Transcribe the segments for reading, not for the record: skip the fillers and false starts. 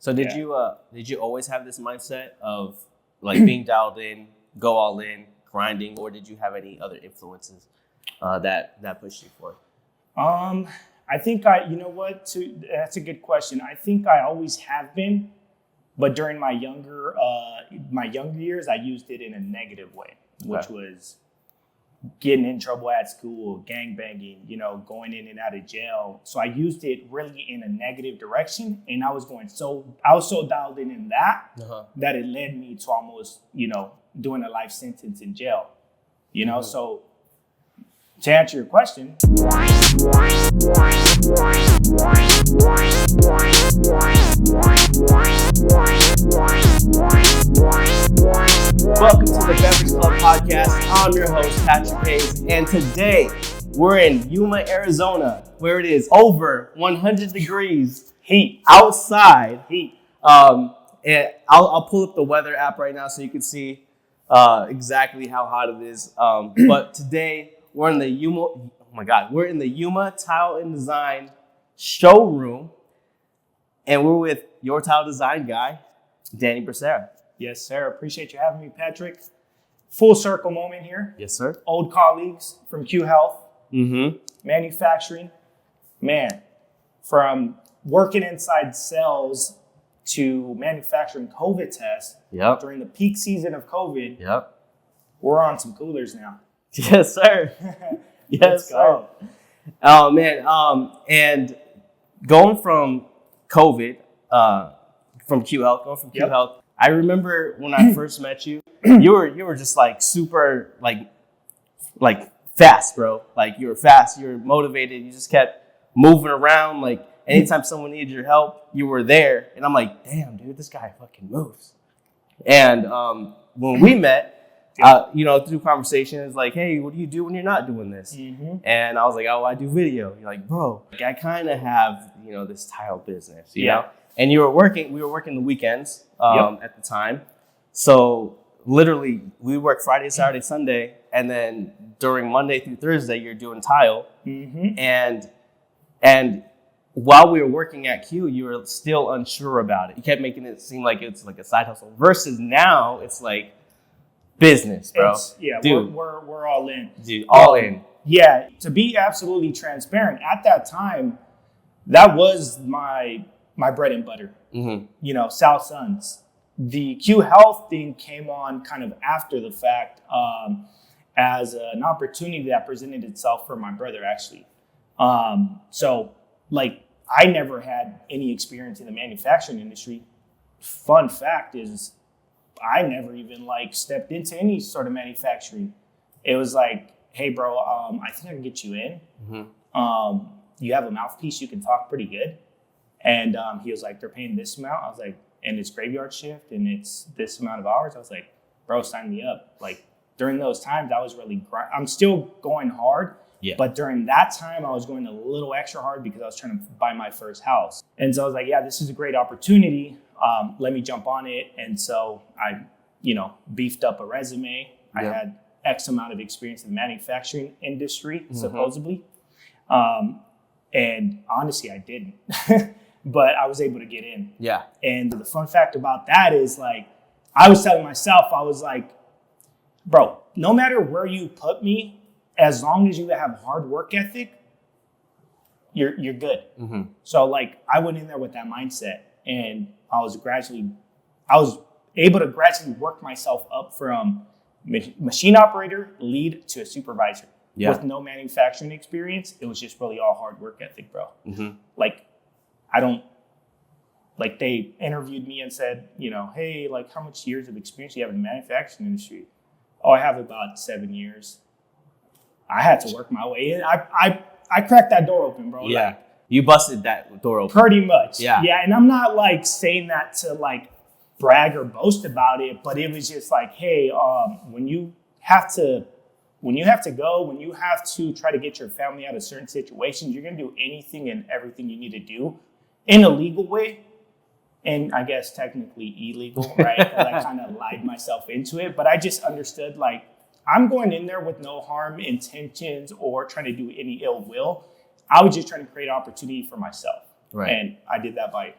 So did you always have this mindset of like being dialed in, go all in, grinding, or did you have any other influences that pushed you forward? I think that's a good question. I think I always have been, but during my younger years, I used it in a negative way, which was getting in trouble at school, gang banging, going in and out of jail. So I used it really in a negative direction, and I was so dialed in that that it led me to almost, doing a life sentence in jail. So to answer your question, welcome to the Beverage Club Podcast. I'm your host, Patrick Hayes, and today we're in Yuma, Arizona, where it is over 100 degrees heat outside. And I'll pull up the weather app right now so you can see exactly how hot it is. But today we're in the Yuma Tile and Design showroom, and we're with your tile design guy, Daniel Becerra. Yes, sir. Appreciate you having me, Patrick. Full circle moment here. Yes, sir. Old colleagues from Q Health, Mm-hmm. manufacturing. Man, from working inside cells to manufacturing COVID tests during the peak season of COVID. Yep. We're on some coolers now. Yes, sir. Yes, sir. Oh man. And going from COVID, from Q Health, Health. I remember when I first met you, you were just like super like fast, bro. Like you were fast, you were motivated, you just kept moving around. Like anytime someone needed your help, you were there. And I'm like, damn, dude, this guy fucking moves. And when we met, through conversations, like, hey, what do you do when you're not doing this? Mm-hmm. And I was like, oh, I do video. You're like, bro, I kind of have, this tile business, you know? And we were working the weekends at the time. So literally we work Friday, Saturday, Sunday. And then during Monday through Thursday, you're doing tile. Mm-hmm. And while we were working at Q, you were still unsure about it. You kept making it seem like it's like a side hustle versus now it's like business, bro. Dude, we're all in. Dude, all in. Yeah, to be absolutely transparent, at that time, that was my bread and butter. Mm-hmm. South Suns. The Q Health thing came on kind of after the fact as an opportunity that presented itself for my brother, actually. So, I never had any experience in the manufacturing industry. Fun fact is, I never even stepped into any sort of manufacturing. It was like, hey, bro, I think I can get you in. Mm-hmm. You have a mouthpiece, you can talk pretty good. And he was like, they're paying this amount. I was like, and it's graveyard shift and it's this amount of hours. I was like, bro, sign me up. During those times, I was really I'm still going hard. Yeah. But during that time, I was going a little extra hard because I was trying to buy my first house. And so I was like, yeah, this is a great opportunity. Let me jump on it. And so I, beefed up a resume. Yeah. I had X amount of experience in the manufacturing industry, mm-hmm. supposedly. And honestly, I didn't. But I was able to get in. Yeah. And the fun fact about that is I was telling myself, I was like, bro, no matter where you put me, as long as you have hard work ethic, you're good. Mm-hmm. So I went in there with that mindset, and I was able to gradually work myself up from machine operator, lead to a supervisor. Yeah. With no manufacturing experience. It was just really all hard work ethic, bro. Mm-hmm. They interviewed me and said, hey, how much years of experience do you have in the manufacturing industry? Oh, I have about 7 years. I had to work my way in. I cracked that door open, bro. Yeah. You busted that door open. Pretty much. Yeah. Yeah. And I'm not saying that to brag or boast about it, but it was just hey, when you have to go, when you have to try to get your family out of certain situations, you're going to do anything and everything you need to do in a legal way. And I guess technically illegal, right? Because I kind of lied myself into it. But I just understood I'm going in there with no harm intentions or trying to do any ill will. I was just trying to create opportunity for myself. Right. And I did that by,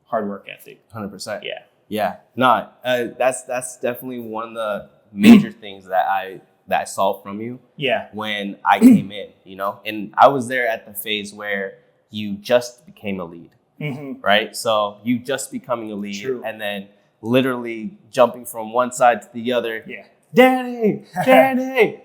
hard work ethic. 100%. Yeah. Yeah. No, that's definitely one of the major things that I saw from you. Yeah. When I came in, you know, and I was there at the phase where you just became a lead, right? So you just becoming a lead, and then literally jumping from one side to the other. Yeah. Danny,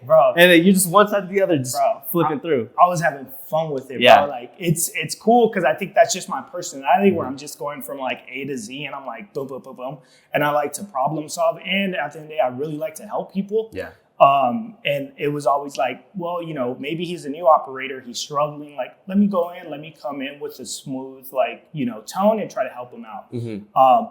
bro. And then you just one side to the other, just flipping through. I was having fun with it, bro. Like it's cool because I think that's just my personality where I'm just going from like A to Z and I'm like boom, boom, boom, boom. And I like to problem solve. And at the end of the day, I really like to help people. Yeah. And it was always like, well, you know, maybe he's a new operator. He's struggling. Like, let me come in with a smooth, like, you know, tone and try to help him out.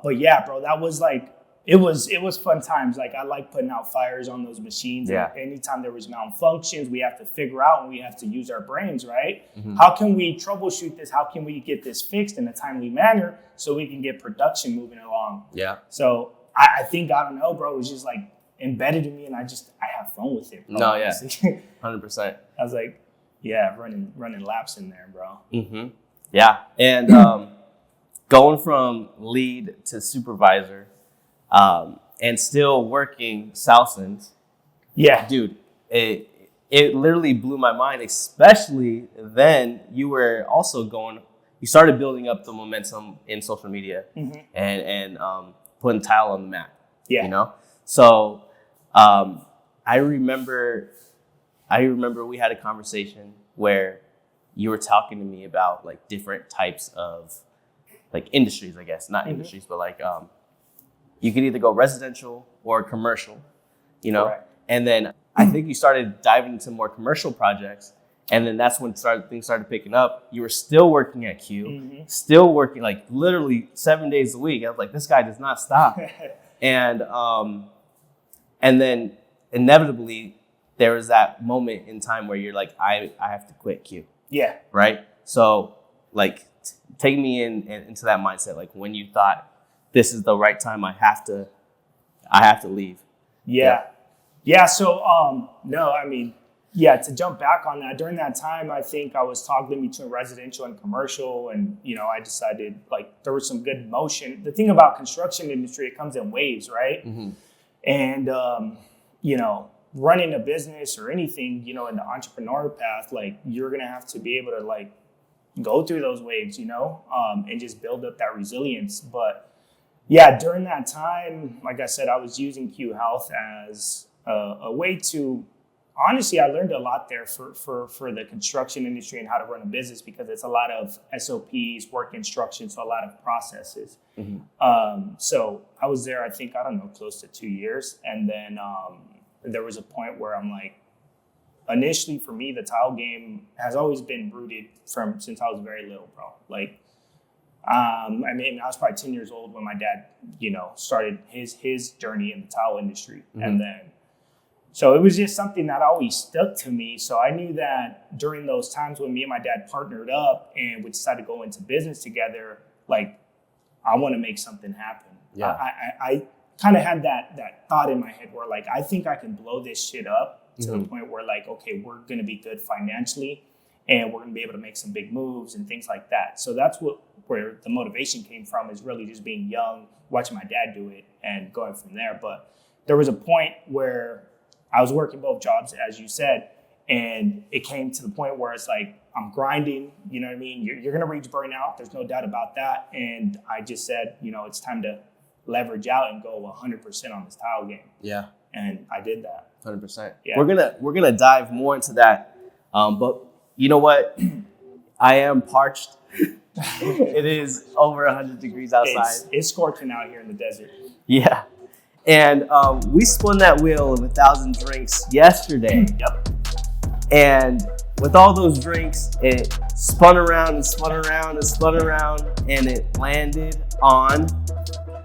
But yeah, bro, that was like, it was fun times. Like, I like putting out fires on those machines. Yeah. And anytime there was malfunctions, we have to figure out and we have to use our brains, right? How can we troubleshoot this? How can we get this fixed in a timely manner so we can get production moving along? Yeah. So I think, I don't know, bro, it was just like embedded in me and I have fun with it, bro. No, yeah. 100%. I was like, yeah, running laps in there, bro. Yeah. And going from lead to supervisor, and still working Southlands. Yeah. Dude, it literally blew my mind, especially then you were also you started building up the momentum in social media and putting tile on the map. Yeah. You know? So I remember we had a conversation where you were talking to me about like different types of like industries, I guess, not industries, but like, you could either go residential or commercial, you know? Correct. And then I think you started diving into more commercial projects. And then that's when things started picking up. You were still working at Q, still working like literally 7 days a week. I was like, this guy does not stop. And then inevitably there was that moment in time where you're like, I have to quit Q. Yeah. Right. So like, take me into that mindset. Like when you thought, this is the right time. I have to leave. Yeah. Yeah. So, no, I mean, yeah, to jump back on that, during that time, I think I was toggling between residential and commercial. And, you know, I decided like there was some good motion. The thing about construction industry, it comes in waves, right? And, you know, running a business or anything, you know, in the entrepreneur path, like you're going to have to be able to like go through those waves, you know, and just build up that resilience. But yeah, during that time, like I said, I was using Q Health as a way to, honestly, I learned a lot there for the construction industry and how to run a business because it's a lot of SOPs, work instructions, so a lot of processes. So I was there, I think, close to 2 years. And then there was a point where I'm like, initially for me, the tile game has always been rooted since I was very little, bro. Like, I mean, I was probably 10 years old when my dad, you know, started his journey in the tile industry. And then, so it was just something that always stuck to me. So I knew that during those times when me and my dad partnered up and we decided to go into business together, like, I want to make something happen. Yeah. I kind of had that thought in my head where like, I think I can blow this shit up to the point where like, okay, we're going to be good financially and we're going to be able to make some big moves and things like that. So that's where the motivation came from, is really just being young, watching my dad do it and going from there. But there was a point where I was working both jobs, as you said, and it came to the point where it's like, I'm grinding, you know what I mean? You're going to reach burnout. There's no doubt about that. And I just said, you know, it's time to leverage out and go 100% on this tile game. Yeah. And I did that. 100%. Yeah. We're gonna dive more into that. But you know what? I am parched. It is over 100 degrees outside. It's scorching out here in the desert. Yeah. And we spun that wheel of 1,000 drinks yesterday. Yep. And with all those drinks, it spun around and spun around and spun around, and it landed on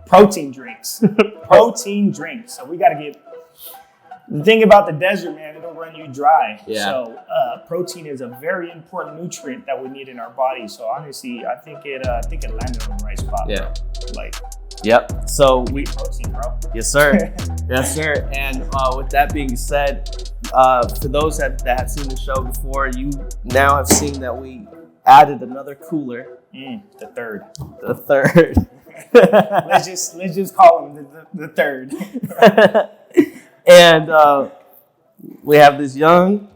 protein drinks. Protein drinks. So we got to get. The thing about the desert, man, it'll run you dry. Yeah. So protein is a very important nutrient that we need in our body. So honestly, I think it landed on the right spot. Yeah. Bro. Like. Yep. So we protein, bro. Yes, sir. Yes, sir. And with that being said, for those that have seen the show before, you now have seen that we added another cooler The third. The third. let's just call him the third. And we have this young.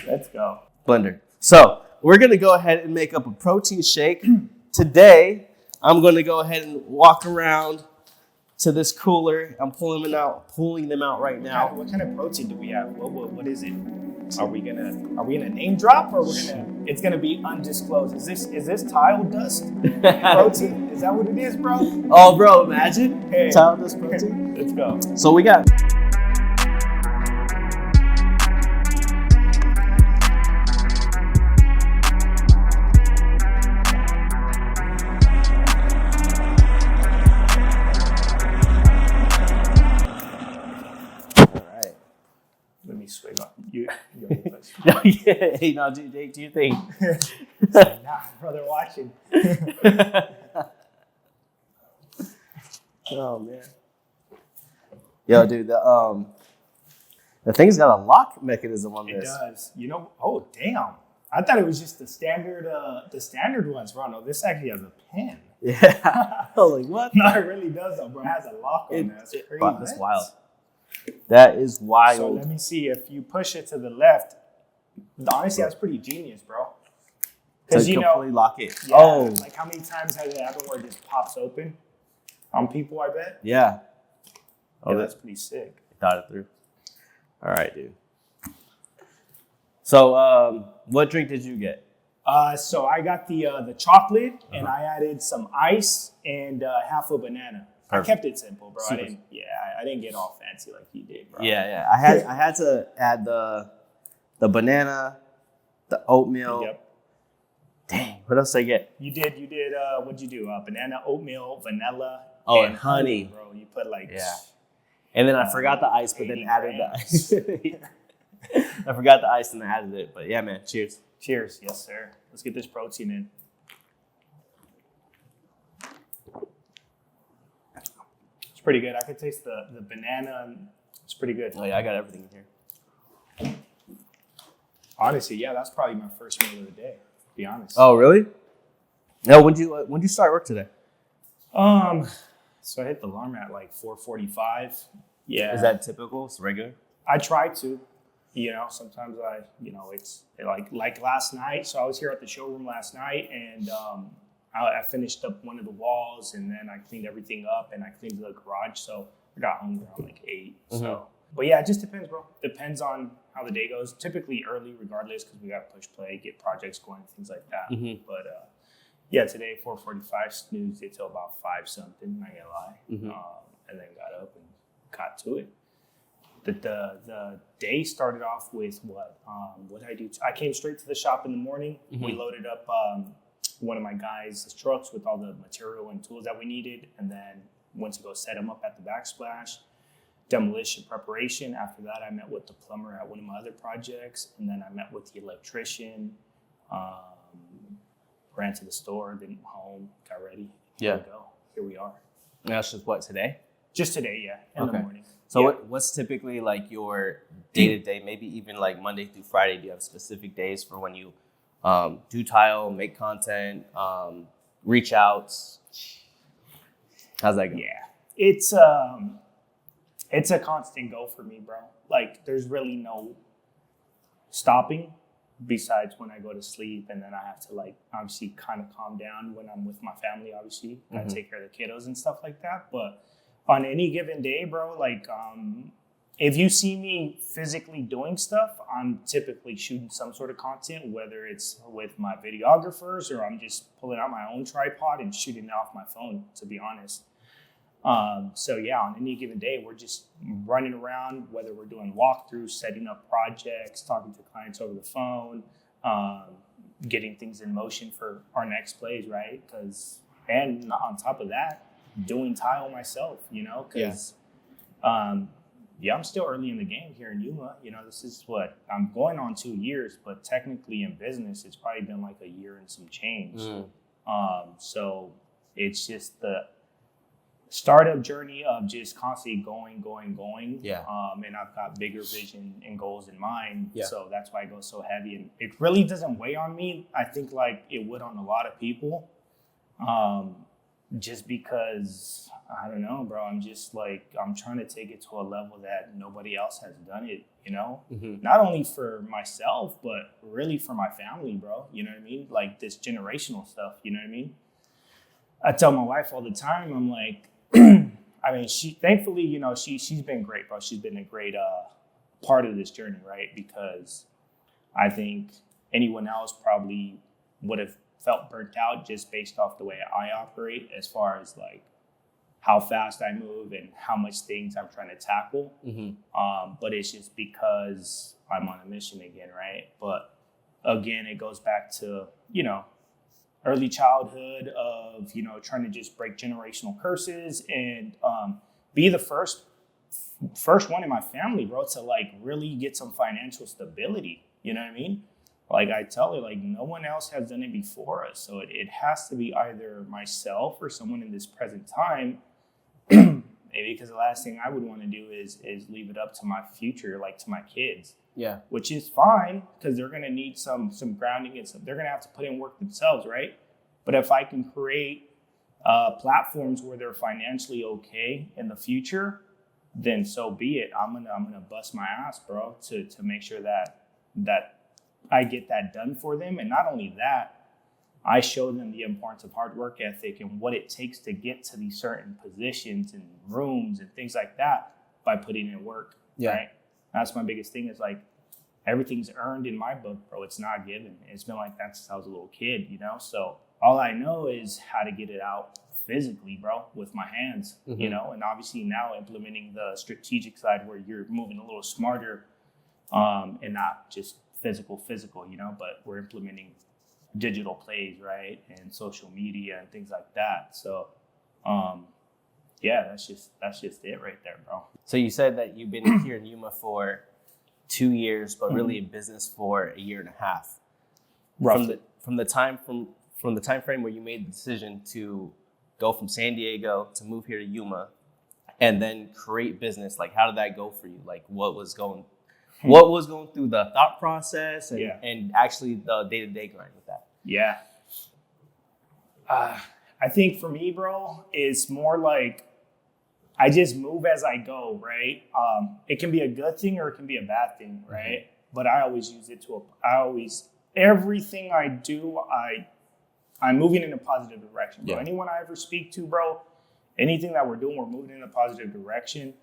Let's go. Blender. So we're going to go ahead and make up a protein shake. Today, I'm going to go ahead and walk around to this cooler. I'm pulling them out right now. What kind of protein do we have? What is it? Are we gonna name drop, or it's gonna be undisclosed? Is this tile dust protein? Is that what it is, bro? Oh, bro, imagine hey. Tile dust protein. Let's go. So we got. Swing on you. Yeah, hey, no, do you think? Nah, brother, watching. Oh man. Yo, dude, the thing's got a lock mechanism on this. It does. Oh damn. I thought it was just the standard ones, bro. No, this actually has a pin. Yeah. I was like, what? No, it really does though, bro. It has a lock on there. That's crazy. That's wild. That is wild. So let me see. If you push it to the left, honestly, that's pretty genius, bro. Because completely lock it. Yeah, oh. Like how many times has it happened where it just pops open on people, I bet? Yeah. Oh, that's pretty sick. Thought it through. All right, dude. So what drink did you get? So I got the chocolate, and I added some ice and half a banana. Perfect. I kept it simple, bro. I didn't get all fancy like you did, bro. Yeah. I had to add the banana, the oatmeal. Yep. Dang, what else did I get? You did. What'd you do? Banana, oatmeal, vanilla, and honey, bro. You put And then I forgot the ice, but then added the ice. I forgot the ice and then added it. But yeah, man. Cheers. Cheers. Yes, sir. Let's get this protein in. Pretty good. I could taste the banana. It's pretty good. Oh yeah, I got everything in here. Honestly, yeah, that's probably my first meal of the day. To be honest. Oh really? No. When you start work today? So I hit the alarm at like 4:45. Yeah. Is that typical? It's regular? I try to. Sometimes it's like last night. So I was here at the showroom last night, and I finished up one of the walls, and then I cleaned everything up, and I cleaned the garage. So I got home around like 8. Mm-hmm. So, but yeah, it just depends, bro. Depends on how the day goes. Typically early, regardless, because we got to push play, get projects going, things like that. Mm-hmm. But yeah, today 4:45, snoozed it till about 5 something. Not gonna lie, and then got up and got to it. The day started off with what did I do? I came straight to the shop in the morning. Mm-hmm. We loaded up one of my guys' trucks with all the material and tools that we needed, and then went to go set them up at the backsplash. Demolition preparation. After that, I met with the plumber at one of my other projects, and then I met with the electrician. Ran to the store, then home, got ready. Here we go. Here we are. And that's just what, today? Just today, yeah, in the morning. So what's typically like your day-to-day, maybe even like Monday through Friday? Do you have specific days for when you do tile, make content, reach outs? How's that go? Yeah, it's a constant go for me, bro. Like there's really no stopping besides when I go to sleep, and then I have to like obviously kind of calm down when I'm with my family. Obviously, I take care of the kiddos and stuff like that. But on any given day, bro, like if you see me physically doing stuff, I'm typically shooting some sort of content, whether it's with my videographers or I'm just pulling out my own tripod and shooting it off my phone, to be honest. So yeah, on any given day, we're just running around, whether we're doing walkthroughs, setting up projects, talking to clients over the phone, getting things in motion for our next plays, right? And on top of that, doing tile myself, because I'm still early in the game here in Yuma. This is what I'm going on 2 years, but technically in business, it's probably been like a year and some change. So it's just the startup journey of just constantly going. Yeah. And I've got bigger vision and goals in mind. Yeah. So that's why I go so heavy. And it really doesn't weigh on me, I think, like it would on a lot of people. Just because, I don't know, bro, I'm just like, I'm trying to take it to a level that nobody else has done it, you know? Not only for myself, but really for my family, bro. You know what I mean? Like this generational stuff, you know what I mean? I tell my wife all the time, I'm like, I mean, thankfully, you know, she's been great, bro. She's been a great part of this journey, right? Because I think anyone else probably would have felt burnt out just based off the way I operate, as far as like how fast I move and how much things I'm trying to tackle. But it's just because I'm on a mission again, right? But again, it goes back to, you know, early childhood of, you know, trying to just break generational curses and be the first one in my family, bro, to like really get some financial stability. You know what I mean? Like I tell her, like no one else has done it before us. So it has to be either myself or someone in this present time. Maybe because the last thing I would want to do is leave it up to my future, like to my kids. Yeah. Which is fine, because they're gonna need some grounding and they're gonna have to put in work themselves, right? But if I can create platforms where they're financially okay in the future, then so be it. I'm gonna bust my ass, bro, to make sure that I get that done for them. And not only that, I show them the importance of hard work ethic and what it takes to get to these certain positions and rooms and things like that by putting in work. Yeah. Right? That's my biggest thing, is like everything's earned in my book, bro. It's not given. It's been like that since I was a little kid, you know? So all I know is how to get it out physically, bro, with my hands, you know? And obviously now implementing the strategic side where you're moving a little smarter and not just physical, you know, but we're implementing digital plays, right? And social media and things like that. So, yeah, that's just it right there, bro. So you said that you've been here in Yuma for 2 years, but really in business for a year and a half. Roughly. From the time frame where you made the decision to go from San Diego to move here to Yuma and then create business, like how did that go for you? Like what was going through the thought process and actually the day-to-day grind with that? Yeah. I think for me, bro, it's more like I just move as I go, right? It can be a good thing or it can be a bad thing, right? But I always use it everything I do, I'm moving in a positive direction, bro. Yeah. Anyone I ever speak to, bro, anything that we're doing, we're moving in a positive direction.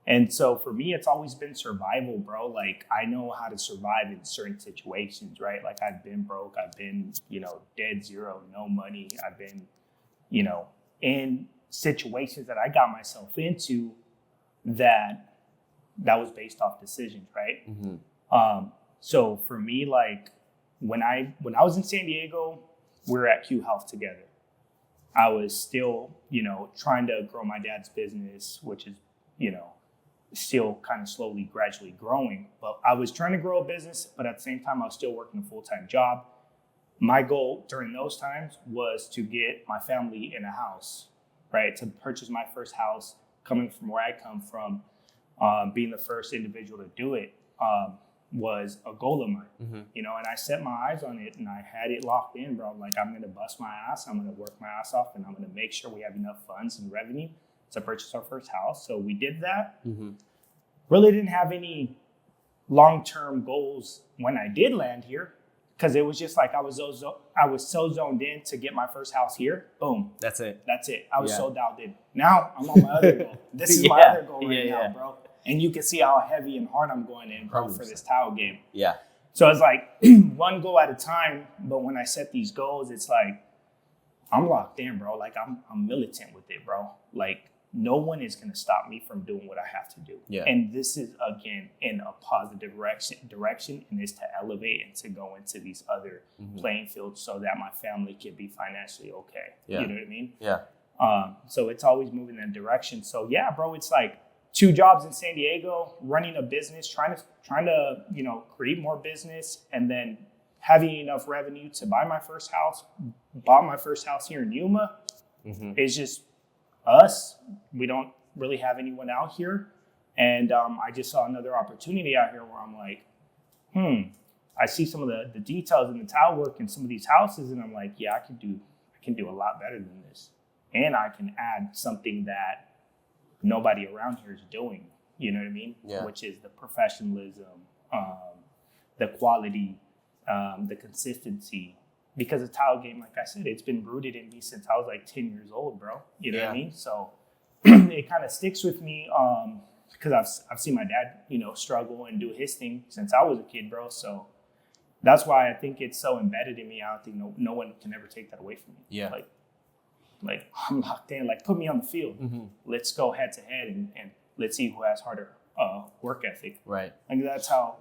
And so for me, it's always been survival, bro. Like I know how to survive in certain situations, right? Like I've been broke. I've been, you know, dead zero, no money. I've been, you know, in situations that I got myself into that was based off decisions, right? So for me, like when I was in San Diego, we were at Q Health together. I was still, you know, trying to grow my dad's business, which is, you know, still kind of slowly, gradually growing. But I was trying to grow a business, but at the same time, I was still working a full-time job. My goal during those times was to get my family in a house, right? To purchase my first house, coming from where I come from, being the first individual to do it was a goal of mine, you know, and I set my eyes on it and I had it locked in, bro. Like I'm going to bust my ass. I'm going to work my ass off and I'm going to make sure we have enough funds and revenue to purchase our first house. So we did that. Really didn't have any long-term goals when I did land here, because it was just like I was so zoned in to get my first house here. Boom. That's it. I was so dialed in. Now I'm on my other goal. This is my other goal right now, bro. And you can see how heavy and hard I'm going in, bro, for this towel game. Yeah. So it's like one goal at a time. But when I set these goals, it's like I'm locked in, bro. Like I'm militant with it, bro. Like no one is going to stop me from doing what I have to do. Yeah. And this is, again, in a positive direction, and is to elevate and to go into these other playing fields so that my family can be financially okay. Yeah. You know what I mean? Yeah. So it's always moving in that direction. So yeah, bro, it's like 2 jobs in San Diego, running a business, trying to, you know, create more business, and then having enough revenue to buy my first house. Bought my first house here in Yuma. It's just us. We don't really have anyone out here. And I just saw another opportunity out here where I'm like, I see some of the details in the tile work in some of these houses, and I'm like, yeah, I can can do a lot better than this. And I can add something that nobody around here is doing. You know what I mean? Yeah. Which is the professionalism, the quality, the consistency. Because the tile game, like I said, it's been rooted in me since I was like 10 years old, bro. You know what I mean? So it kind of sticks with me because I've seen my dad, struggle and do his thing since I was a kid, bro. So that's why I think it's so embedded in me. I don't think no one can ever take that away from me. Yeah. Like I'm locked in. Like, put me on the field. Mm-hmm. Let's go head to head and let's see who has harder work ethic. Right. Like that's how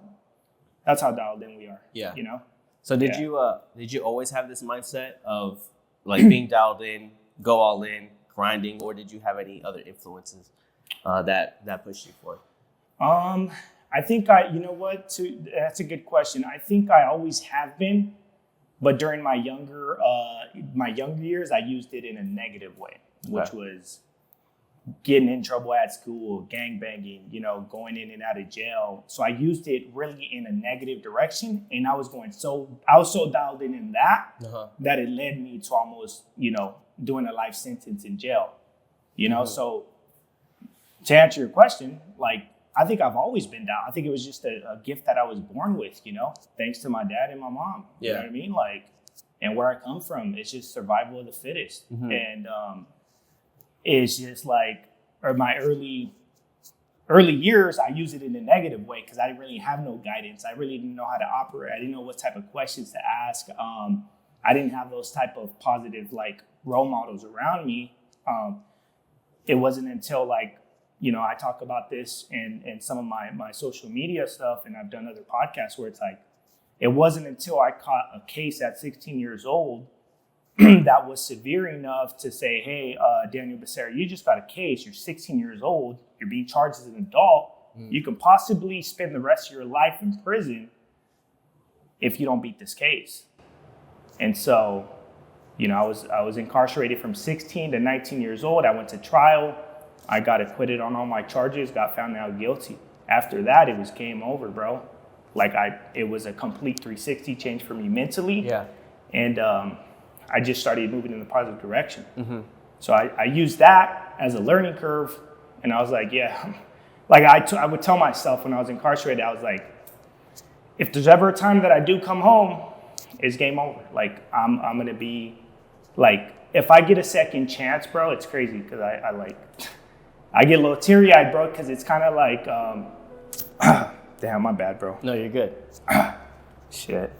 dialed in we are. Yeah. So did you always have this mindset of like being dialed in, go all in, grinding, or did you have any other influences that pushed you forward? I think that's a good question. I think I always have been, but during my younger years, I used it in a negative way, which was getting in trouble at school, gang banging, going in and out of jail. So I used it really in a negative direction, and I was so dialed in that that it led me to almost, doing a life sentence in jail. So to answer your question, I think I've always been down. I think it was just a gift that I was born with, thanks to my dad and my mom. Yeah. You know what I mean? And where I come from, it's just survival of the fittest. Mm-hmm. And it's just or my early years, I use it in a negative way because I didn't really have no guidance. I really didn't know how to operate. I didn't know what type of questions to ask. I didn't have those type of positive role models around me. It wasn't until I talk about this in some of my social media stuff, and I've done other podcasts where it's it wasn't until I caught a case at 16 years old that was severe enough to say, hey, Daniel Becerra, you just got a case. You're 16 years old. You're being charged as an adult. You can possibly spend the rest of your life in prison if you don't beat this case. And so, I was incarcerated from 16 to 19 years old. I went to trial. I got acquitted on all my charges, got found out guilty. After that, it was game over, bro. It was a complete 360 change for me mentally. Yeah. And I just started moving in the positive direction. Mm-hmm. So I used that as a learning curve, and I was yeah. I would tell myself when I was incarcerated, I was if there's ever a time that I do come home, it's game over. I'm gonna be if I get a second chance, bro, it's crazy because I get a little teary-eyed, bro, because it's kind of damn, my bad, bro. No, you're good. Shit.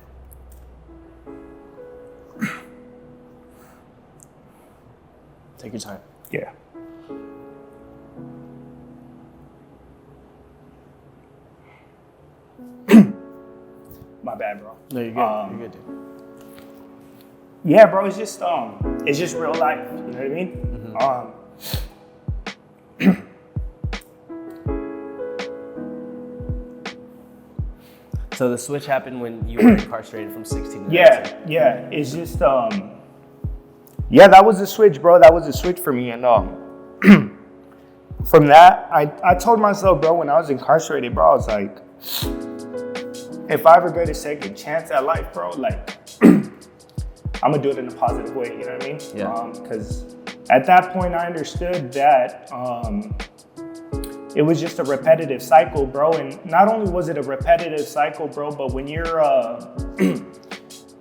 Take your time. Yeah. My bad, bro. No, you're good. You're good, dude. Yeah, bro, it's just real life. You know what I mean? Mm-hmm. So the switch happened when you were incarcerated from 16 to 19. Yeah. It's just that was the switch, bro. That was the switch for me. And from that, I told myself, bro, when I was incarcerated, bro, I was if I ever get a second chance at life, bro, I'm gonna do it in a positive way. You know what I mean? Yeah. Because at that point, I understood that it was just a repetitive cycle, bro. And not only was it a repetitive cycle, bro, but when you're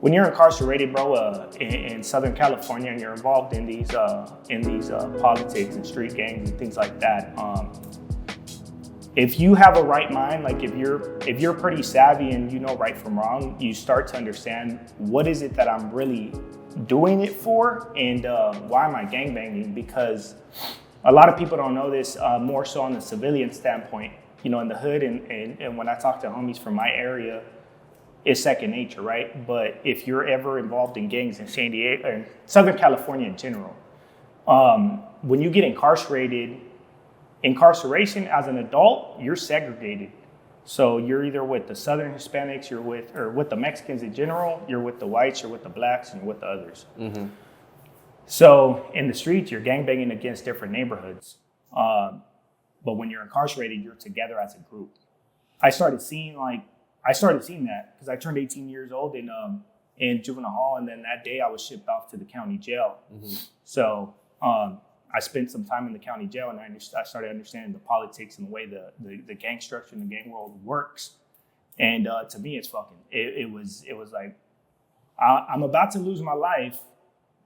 incarcerated, bro, in Southern California, and you're involved in these politics and street gangs and things like that, if you have a right mind, if you're pretty savvy and you know right from wrong, you start to understand what is it that I'm really doing it for, and why am I gangbanging? Because a lot of people don't know this, more so on the civilian standpoint. In the hood, and when I talk to homies from my area, it's second nature, right? But if you're ever involved in gangs in San Diego, or Southern California in general, when you get incarceration as an adult, you're segregated. So you're either with the Southern Hispanics, you're with the Mexicans in general, you're with the whites, you're with the blacks, and you're with the others. Mm-hmm. So in the streets, you're gangbanging against different neighborhoods. But when you're incarcerated, you're together as a group. I started seeing that because I turned 18 years old in in juvenile hall, and then that day I was shipped off to the county jail. Mm-hmm. So I spent some time in the county jail, and I started understanding the politics and the way the gang structure and the gang world works. And to me, it was like I'm about to lose my life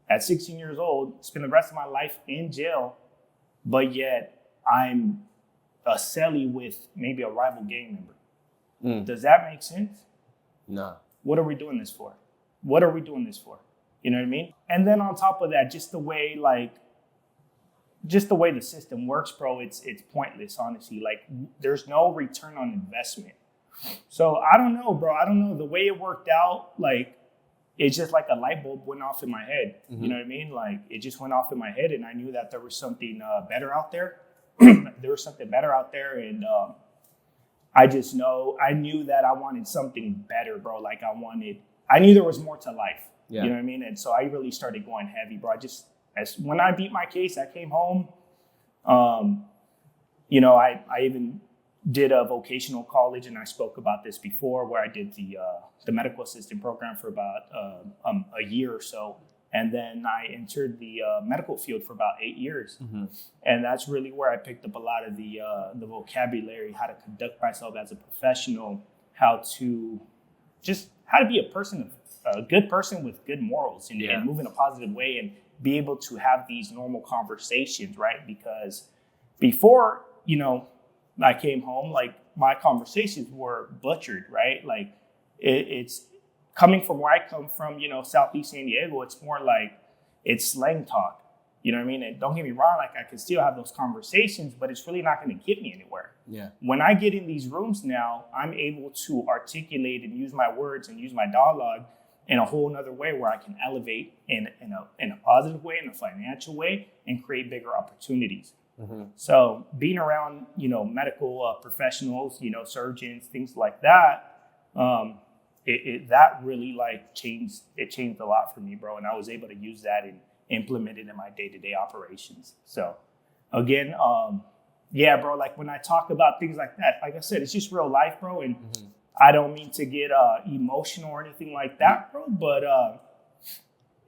at 16 years old, spend the rest of my life in jail, but yet I'm a cellie with maybe a rival gang member. Does that make sense? No. What are we doing this for? What are we doing this for? You know what I mean? And then on top of that, just the way the system works, bro, it's pointless, honestly. Like, there's no return on investment. So I don't know, bro. I don't know. The way it worked out, like, it's just like a light bulb went off in my head. Mm-hmm. You know what I mean? Like, it just went off in my head, and I knew that there was something better out there. There was something better out there, and I knew that I wanted something better, bro. Like, I knew there was more to life. Yeah. You know what I mean? And so I really started going heavy, bro. When I beat my case, I came home. You know, I even did a vocational college, and I spoke about this before, where I did the medical assistant program for about a year or so. And then I entered the medical field for about 8 years. Mm-hmm. And that's really where I picked up a lot of the vocabulary, how to conduct myself as a professional, how to be a good person with good morals and move in a positive way and be able to have these normal conversations, right? Because before, you know, I came home, like, my conversations were butchered, right? Like, it's coming from where I come from, you know, Southeast San Diego, it's more like it's slang talk. You know what I mean? And don't get me wrong, like, I can still have those conversations, but it's really not going to get me anywhere. Yeah. When I get in these rooms now, I'm able to articulate and use my words and use my dialogue in a whole nother way, where I can elevate in a positive way, in a financial way, and create bigger opportunities. Mm-hmm. So being around, you know, medical professionals, you know, surgeons, things like that, that really, like, changed a lot for me, bro. And I was able to use that and implement it in my day-to-day operations. So again, yeah, bro, like, when I talk about things like that, like I said, it's just real life, bro. And mm-hmm. I don't mean to get emotional or anything like that, bro, but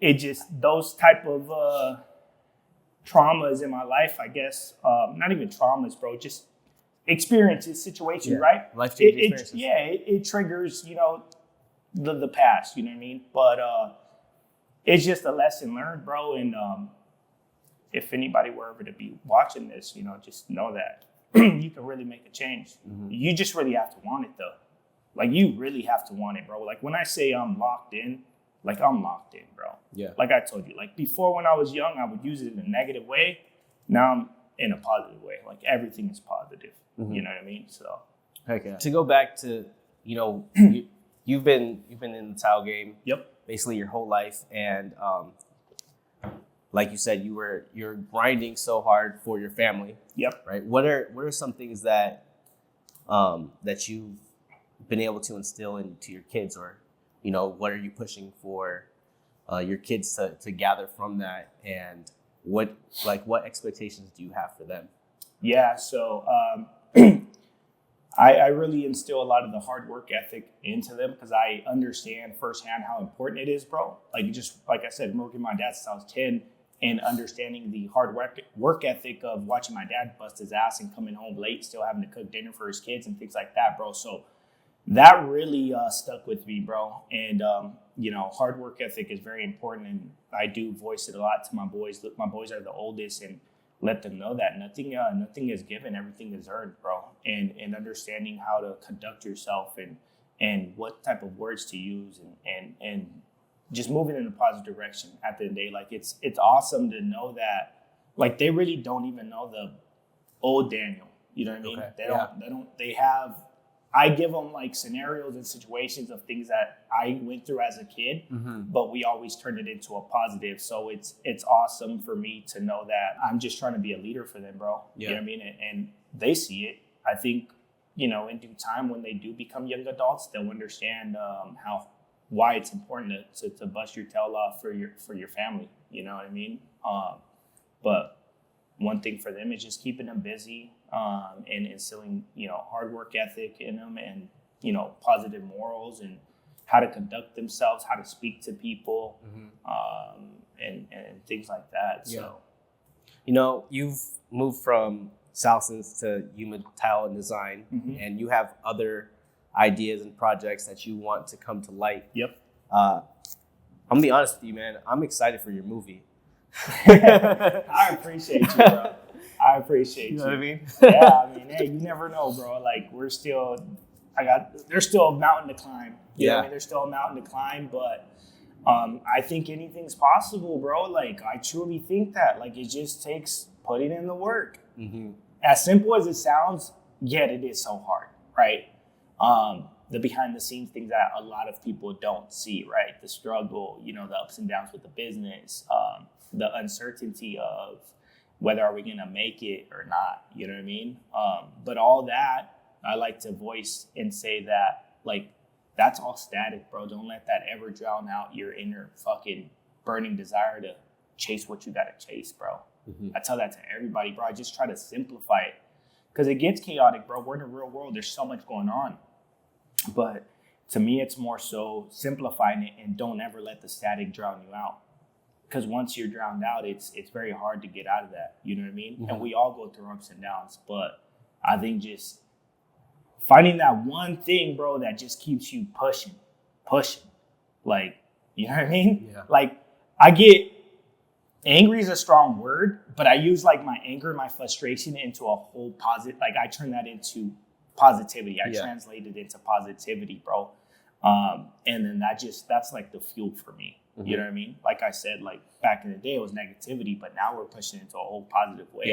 it just, those type of traumas in my life, I guess, not even traumas, bro, just experiences, situations, right? Life-changing experiences. It triggers, you know, the past, you know what I mean? But it's just a lesson learned, bro. And if anybody were ever to be watching this, you know, just know that you can really make a change. Mm-hmm. You just really have to want it, though. Like, you really have to want it, bro. Like, when I say I'm locked in, like, I'm locked in, bro. Yeah. Like I told you, like, before, when I was young, I would use it in a negative way. Now I'm in a positive way. Like, everything is positive. Mm-hmm. You know what I mean? So. Okay. To go back to, you know, you've been in the towel game. Yep. Basically your whole life, and like you said, you're grinding so hard for your family. Yep. Right. What are some things that you've been able to instill into your kids, or, you know, what are you pushing for your kids to gather from that, and what expectations do you have for them? Yeah, so I really instill a lot of the hard work ethic into them, because I understand firsthand how important it is, bro. Like, just like I said, I'm working with my dad since I was 10, and understanding the hard work ethic of watching my dad bust his ass and coming home late, still having to cook dinner for his kids and things like that, bro. So that really stuck with me, bro. And, you know, hard work ethic is very important. And I do voice it a lot to my boys. My boys are the oldest, and let them know that nothing is given, everything is earned, bro. And understanding how to conduct yourself and what type of words to use and just moving in a positive direction at the end of the day. Like, it's awesome to know that, like, they really don't even know the old Daniel. You know what I mean? Okay. I give them, like, scenarios and situations of things that I went through as a kid, mm-hmm. but we always turn it into a positive. So it's awesome for me to know that I'm just trying to be a leader for them, bro. Yeah. You know what I mean? And they see it. I think, you know, in due time, when they do become young adults, they'll understand why it's important to bust your tail off for your family. You know what I mean? But one thing for them is just keeping them busy, and instilling, you know, hard work ethic in them, and, you know, positive morals, and, how to conduct themselves, how to speak to people, and things like that. Yeah. So, you know, you've moved from Salsons to Yuma Tile and Design, and you have other ideas and projects that you want to come to light. Yep. I'm gonna be honest with you, man. I'm excited for your movie. I appreciate you, bro. I appreciate you. You know what I mean? Yeah, I mean, hey, you never know, bro. Like, there's still a mountain to climb. You know what I mean? There's still a mountain to climb, but I think anything's possible, bro. Like, I truly think that. Like, it just takes putting in the work. As simple as it sounds, yet it is so hard, right? The behind the scenes things that a lot of people don't see, right? The struggle, you know, the ups and downs with the business, the uncertainty of whether are we going to make it or not, you know what I mean? But all that, I like to voice and say that, like, that's all static, bro. Don't let that ever drown out your inner fucking burning desire to chase what you got to chase, bro. I tell that to everybody, bro. I just try to simplify it because it gets chaotic, bro. We're in the real world. There's so much going on. But to me, it's more so simplifying it and don't ever let the static drown you out. Because once you're drowned out, it's very hard to get out of that. You know what I mean? And we all go through ups and downs. But I think just finding that one thing, bro, that just keeps you pushing. Like, you know what I mean? Yeah. Like, I get angry is a strong word, but I use like my anger, my frustration into a whole positive. Like, I turn that into positivity. I translate it into positivity, bro. And then that's like the fuel for me. You know what I mean? Like I said, like back in the day it was negativity, but now we're pushing into a whole positive way.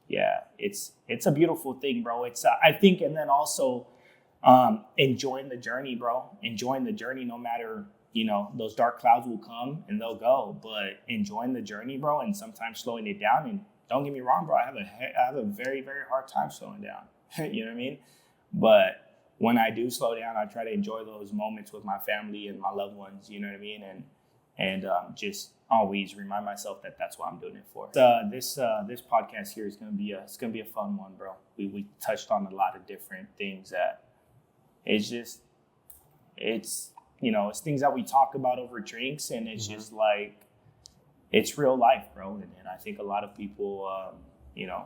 Yeah. It's a beautiful thing, bro. It's I think, and then also enjoying the journey, bro. Enjoying the journey, no matter, you know, those dark clouds will come and they'll go, but enjoying the journey, bro, and sometimes slowing it down. And don't get me wrong, bro, I have a very, very hard time slowing down. You know what I mean? But when I do slow down, I try to enjoy those moments with my family and my loved ones. You know what I mean? And just always remind myself that that's what I'm doing it for. This podcast here is gonna be a fun one, bro. We touched on a lot of different things that it's you know, it's things that we talk about over drinks, and it's just like it's real life, bro. And I think a lot of people, you know,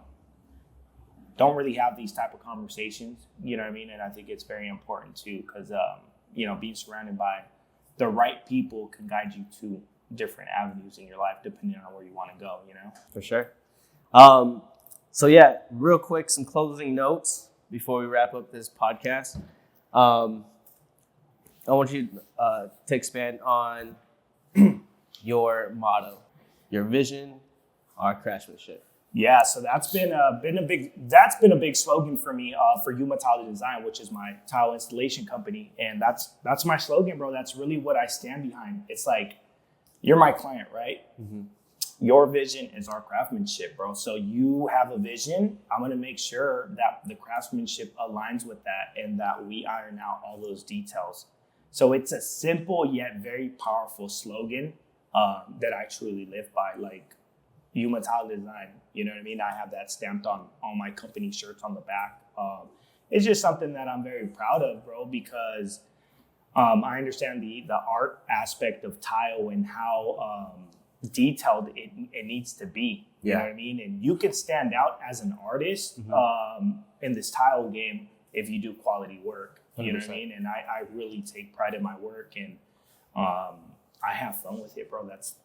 don't really have these type of conversations, you know what I mean? And I think it's very important too, because, you know, being surrounded by the right people can guide you to different avenues in your life, depending on where you want to go, you know? For sure. So yeah, real quick, some closing notes before we wrap up this podcast. I want you to expand on your motto, your vision, our craftsmanship. Yeah, so that's been a big slogan for me for Yuma Tile Design, which is my tile installation company, and that's my slogan, bro. That's really what I stand behind. It's like, you're my client, right? Your vision is our craftsmanship, bro. So you have a vision. I'm gonna make sure that the craftsmanship aligns with that and that we iron out all those details. So it's a simple yet very powerful slogan that I truly live by, like Yuma Tile Design. You know what I mean? I have that stamped on all my company shirts on the back. It's just something that I'm very proud of, bro, because I understand the art aspect of tile and how detailed it needs to be. You know what I mean? And you can stand out as an artist in this tile game if you do quality work. You 100%. Know what I mean? And I really take pride in my work, and I have fun with it, bro. That's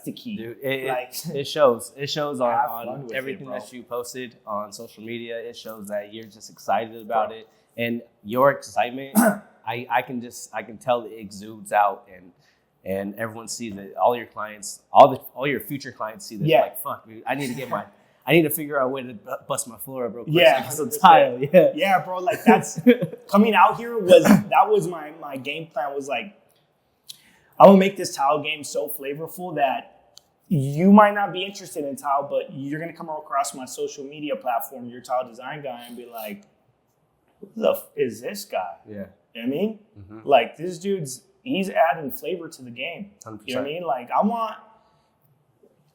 the key. Dude, it shows. It shows on everything that you posted on social media. It shows that you're just excited about it, and your excitement. I can tell it exudes out, and everyone sees it. All your clients, all your future clients see this. Yeah. Like, fuck, dude, I need to figure out a way to bust my floor up real quick. Yeah, so tile. Yeah, bro. Like, that's coming out here was my game plan. Was like, I will make this tile game so flavorful that you might not be interested in tile, but you're gonna come across my social media platform, your tile design guy, and be like, "Who the f is this guy?" Yeah, you know what I mean? Like, this dude's he's adding flavor to the game. 100%. You know what I mean? Like, I want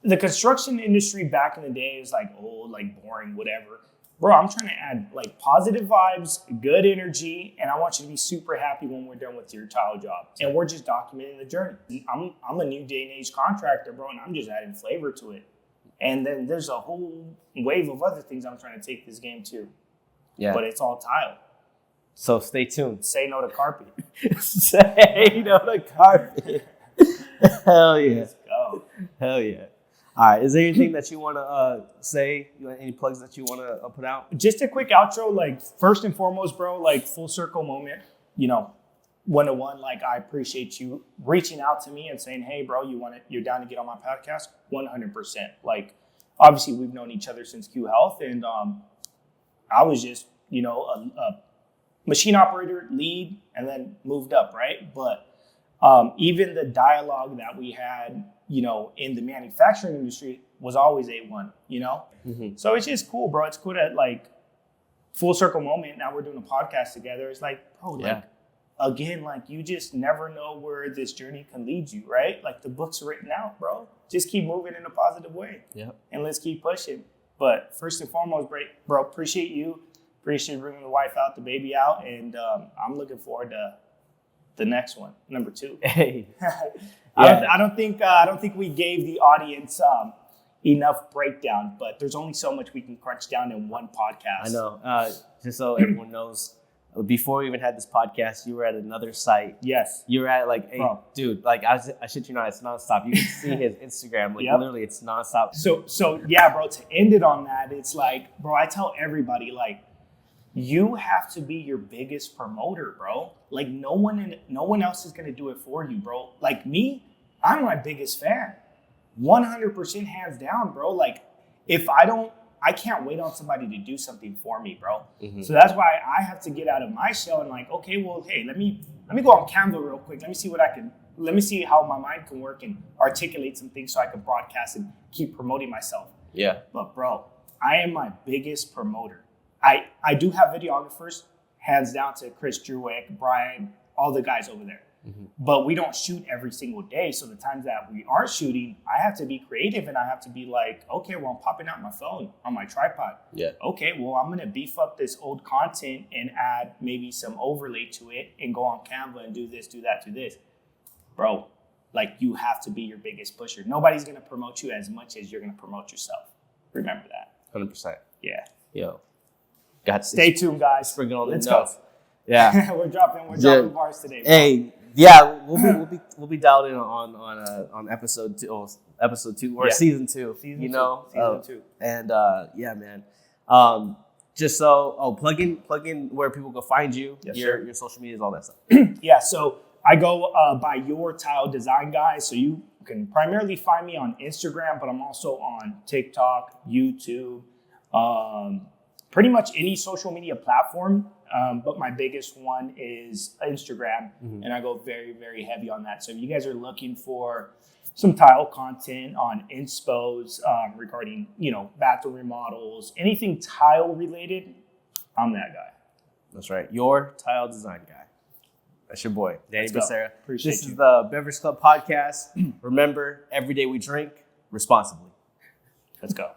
the construction industry back in the day is like old, like boring, whatever. bro, I'm trying to add like positive vibes, good energy, and I want you to be super happy when we're done with your tile job. And we're just documenting the journey. I'm a new day and age contractor, bro, and I'm just adding flavor to it. And then there's a whole wave of other things I'm trying to take this game to. Yeah. But it's all tile. So stay tuned. Say no to carpet. Say no to carpet. Hell yeah. Let's go. Hell yeah. All right. Is there anything that you want to say? Any plugs that you want to put out? Just a quick outro. Like, first and foremost, bro, like full circle moment, you know, 1-to-1. Like, I appreciate you reaching out to me and saying, hey, bro, you're down to get on my podcast? 100%. Like, obviously, we've known each other since Q Health. And I was just, you know, a machine operator, lead, and then moved up, right? But even the dialogue that we had, you know, in the manufacturing industry was always A1, you know? Mm-hmm. So it's just cool, bro. It's cool that, like, full circle moment. Now we're doing a podcast together. It's like, bro, like, again, like, you just never know where this journey can lead you, right? Like, the book's written out, bro. Just keep moving in a positive way. Yeah. And let's keep pushing. But first and foremost, bro, appreciate you. Appreciate bringing the wife out, the baby out. And I'm looking forward to the next one, number 2. Hey. I don't think we gave the audience enough breakdown, but there's only so much we can crunch down in one podcast. I know. Just so everyone knows, before we even had this podcast, you were at another site. Yes. You were at like, dude, like I shit you not, it's nonstop. You can see his Instagram, like literally, it's nonstop. So yeah, bro. To end it on that, it's like, bro, I tell everybody, like, you have to be your biggest promoter, bro. Like, no one else is gonna do it for you, bro. Like me, I'm my biggest fan, 100% hands down, bro. Like, if I can't wait on somebody to do something for me, bro. Mm-hmm. So that's why I have to get out of my shell and like, okay, well, hey, let me go on Canva real quick. Let me see how my mind can work and articulate some things so I can broadcast and keep promoting myself. Yeah. But bro, I am my biggest promoter. I do have videographers, hands down to Chris Druick, Brian, all the guys over there. Mm-hmm. But we don't shoot every single day. So the times that we aren't shooting, I have to be creative and I have to be like, okay, well, I'm popping out my phone on my tripod. Yeah. Okay, well, I'm going to beef up this old content and add maybe some overlay to it and go on Canva and do this, do that, do this. Bro, like, you have to be your biggest pusher. Nobody's going to promote you as much as you're going to promote yourself. Remember that. 100%. Yeah. Yo. Stay tuned, guys. Bringing all the notes. Go. Yeah. we're dropping bars today. Bro. Hey, yeah, we'll be dialed in on episode 2 or season 2. Season 2. And yeah, man. Just so plug in where people go find you, your social medias, all that stuff. Yeah, so I go by Your Tile Design Guy. So you can primarily find me on Instagram, but I'm also on TikTok, YouTube, pretty much any social media platform. But my biggest one is Instagram, and I go very, very heavy on that. So if you guys are looking for some tile content on inspos regarding, you know, bathroom remodels, anything tile related, I'm that guy. That's right. Your Tile Design Guy. That's your boy, Daniel Becerra. Appreciate This is the Beverage Club Podcast. Remember, every day we drink responsibly. Let's go.